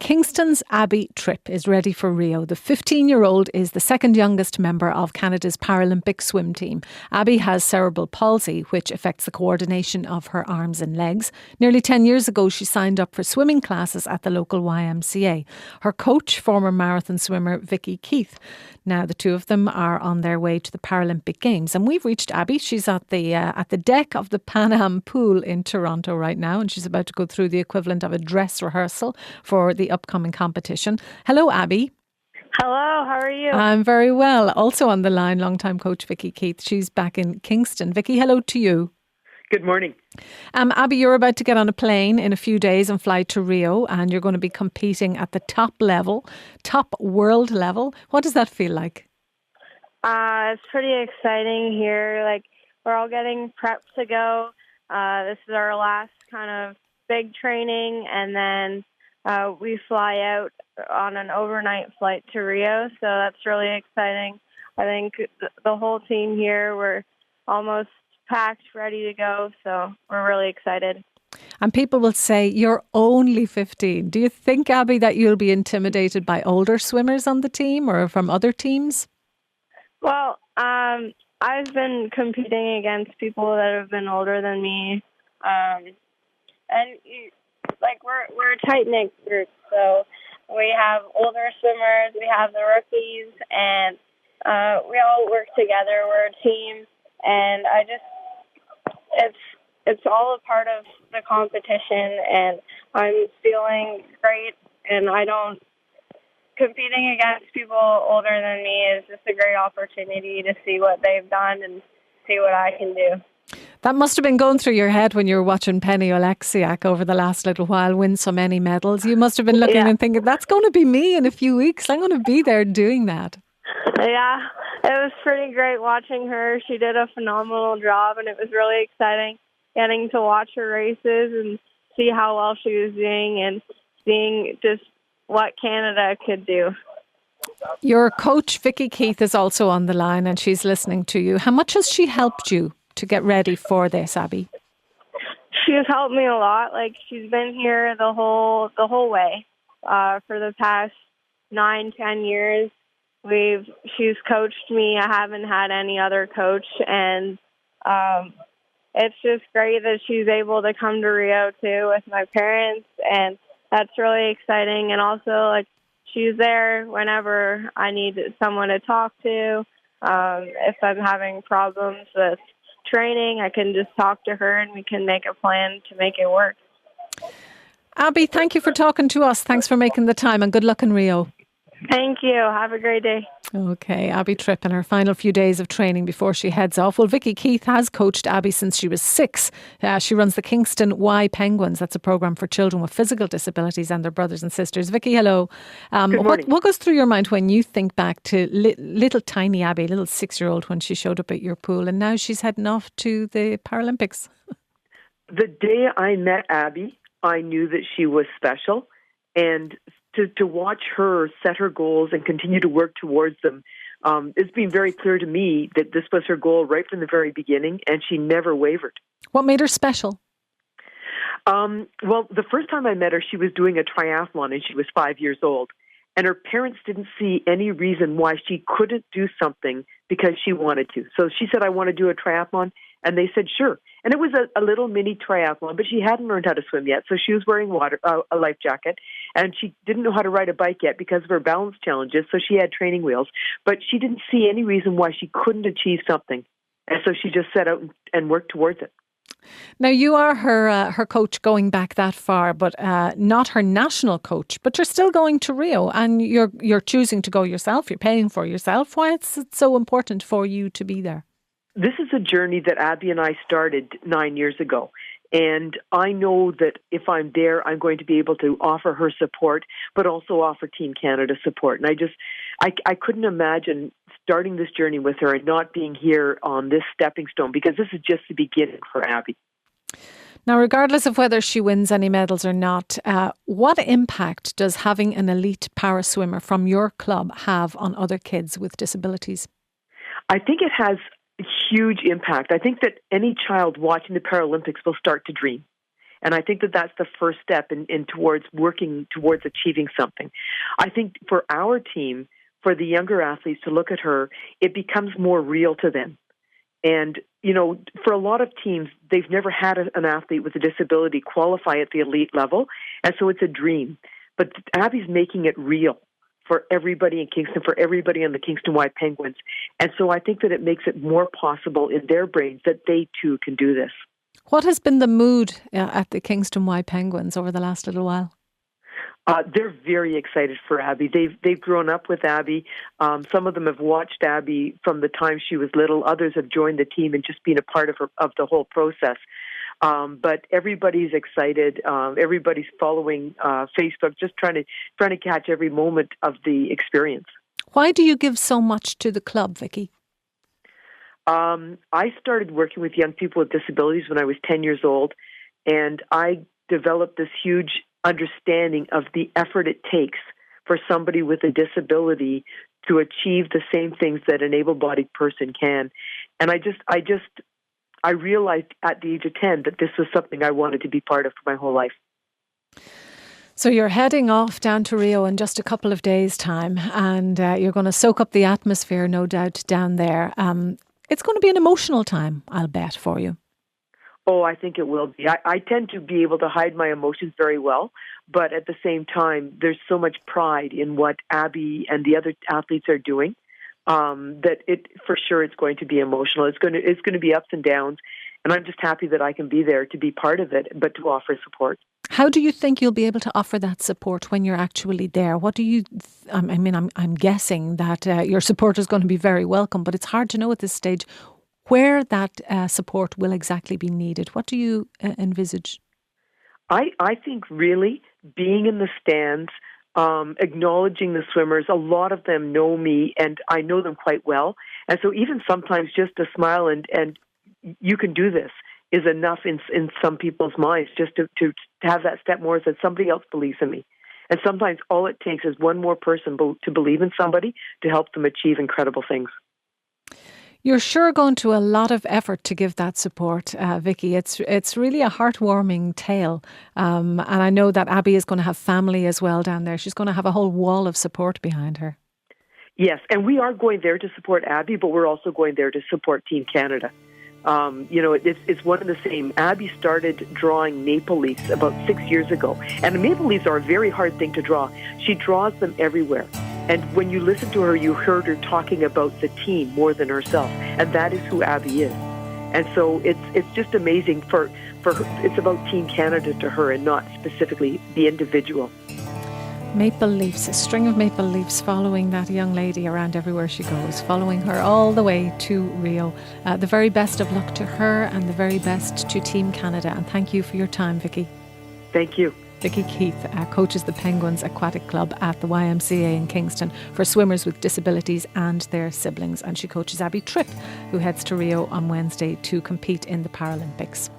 Kingston's Abby Tripp is ready for Rio. The 15-year-old is the second youngest member of Canada's Paralympic swim team. Abby has cerebral palsy, which affects the coordination of her arms and legs. Nearly 10 years ago, she signed up for swimming classes at the local YMCA. Her coach, former marathon swimmer Vicky Keith. Now the two of them are on their way to the Paralympic Games. And we've reached Abby. She's at the deck of the Pan Am pool in Toronto right now, and she's about to go through the equivalent of a dress rehearsal for the upcoming competition. Hello, Abby. Hello, how are you? I'm very well. Also on the line, longtime coach Vicky Keith. She's back in Kingston. Vicky, hello to you. Good morning. Abby, you're about to get on a plane in a few days and fly to Rio, and you're going to be competing at the top world level. What does that feel like? It's pretty exciting here. Like, we're all getting prepped to go. This is our last kind of big training, and then we fly out on an overnight flight to Rio, so that's really exciting. I think the whole team here, we're almost packed, ready to go, so we're really excited. And people will say, you're only 15. Do you think, Abby, that you'll be intimidated by older swimmers on the team or from other teams? Well, I've been competing against people that have been older than me, we're a tight-knit group, so we have older swimmers, we have the rookies, and we all work together. We're a team, and it's all a part of the competition, and I'm feeling great, and competing against people older than me is just a great opportunity to see what they've done and see what I can do. That must have been going through your head when you were watching Penny Oleksiak over the last little while win so many medals. You must have been looking and thinking, that's going to be me in a few weeks. I'm going to be there doing that. Yeah, it was pretty great watching her. She did a phenomenal job, and it was really exciting getting to watch her races and see how well she was doing and seeing just what Canada could do. Your coach, Vicky Keith, is also on the line, and she's listening to you. How much has she helped you to get ready for this, Abby? She has helped me a lot. Like, she's been here the whole way for the past 9-10 years. She's coached me. I haven't had any other coach, and it's just great that she's able to come to Rio too with my parents, and that's really exciting. And also, like, she's there whenever I need someone to talk to. If I'm having problems with training, I can just talk to her and we can make a plan to make it work. Abby, thank you for talking to us. Thanks for making the time, and good luck in Rio. Thank you. Have a great day. Okay, Abby Tripp in her final few days of training before she heads off. Well, Vicky Keith has coached Abby since she was 6. She runs the Kingston Y Penguins. That's a programme for children with physical disabilities and their brothers and sisters. Vicky, hello. Good morning. What goes through your mind when you think back to little tiny Abby, little 6-year-old, when she showed up at your pool, and now she's heading off to the Paralympics? The day I met Abby, I knew that she was special, and to watch her set her goals and continue to work towards them, it's been very clear to me that this was her goal right from the very beginning, and she never wavered. What made her special? Well, the first time I met her, she was doing a triathlon, and she was 5 years old. And her parents didn't see any reason why she couldn't do something because she wanted to. So she said, I want to do a triathlon. And they said, sure. And it was a little mini triathlon, but she hadn't learned how to swim yet. So she was wearing a life jacket, and she didn't know how to ride a bike yet because of her balance challenges. So she had training wheels, but she didn't see any reason why she couldn't achieve something. And so she just set out and worked towards it. Now, you are her coach going back that far, but not her national coach. But you're still going to Rio, and you're choosing to go yourself. You're paying for yourself. Why is it so important for you to be there? This is a journey that Abby and I started 9 years ago. And I know that if I'm there, I'm going to be able to offer her support, but also offer Team Canada support. And I couldn't imagine starting this journey with her and not being here on this stepping stone, because this is just the beginning for Abby. Now, regardless of whether she wins any medals or not, what impact does having an elite para swimmer from your club have on other kids with disabilities? I think it has huge impact. I think that any child watching the Paralympics will start to dream. And I think that that's the first step in towards working towards achieving something. I think for our team, for the younger athletes to look at her, it becomes more real to them. And, for a lot of teams, they've never had an athlete with a disability qualify at the elite level. And so it's a dream. But Abby's making it real for everybody in Kingston, for everybody on the Kingston Y Penguins. And so I think that it makes it more possible in their brains that they too can do this. What has been the mood at the Kingston Y Penguins over the last little while? They're very excited for Abby. They've grown up with Abby. Some of them have watched Abby from the time she was little. Others have joined the team and just been a part of the whole process. But everybody's excited. Everybody's following Facebook, just trying to catch every moment of the experience. Why do you give so much to the club, Vicky? I started working with young people with disabilities when I was 10 years old, and I developed this huge understanding of the effort it takes for somebody with a disability to achieve the same things that an able-bodied person can. And I realized at the age of 10 that this was something I wanted to be part of for my whole life. So you're heading off down to Rio in just a couple of days' time, and you're going to soak up the atmosphere, no doubt, down there. It's going to be an emotional time, I'll bet, for you. Oh, I think it will be. I tend to be able to hide my emotions very well, but at the same time, there's so much pride in what Abby and the other athletes are doing that for sure it's going to be emotional. It's going to be ups and downs, and I'm just happy that I can be there to be part of it, but to offer support. How do you think you'll be able to offer that support when you're actually there? What do you? I'm guessing that your support is going to be very welcome, but it's hard to know at this stage where that support will exactly be needed. What do you envisage? I think really being in the stands, acknowledging the swimmers. A lot of them know me, and I know them quite well. And so even sometimes just a smile and you can do this is enough in some people's minds, just to have that step more that somebody else believes in me. And sometimes all it takes is one more person to believe in somebody to help them achieve incredible things. You're sure going to a lot of effort to give that support, Vicky. It's really a heartwarming tale. And I know that Abby is going to have family as well down there. She's going to have a whole wall of support behind her. Yes, and we are going there to support Abby, but we're also going there to support Team Canada. It's one and the same. Abby started drawing maple leaves about 6 years ago. And maple leaves are a very hard thing to draw. She draws them everywhere. And when you listen to her, you heard her talking about the team more than herself. And that is who Abby is. And so it's just amazing for her. It's about Team Canada to her and not specifically the individual. Maple leaves, a string of maple leaves following that young lady around everywhere she goes, following her all the way to Rio. The very best of luck to her and the very best to Team Canada. And thank you for your time, Vicky. Thank you. Vicky Keith coaches the Penguins Aquatic Club at the YMCA in Kingston for swimmers with disabilities and their siblings. And she coaches Abby Tripp, who heads to Rio on Wednesday to compete in the Paralympics.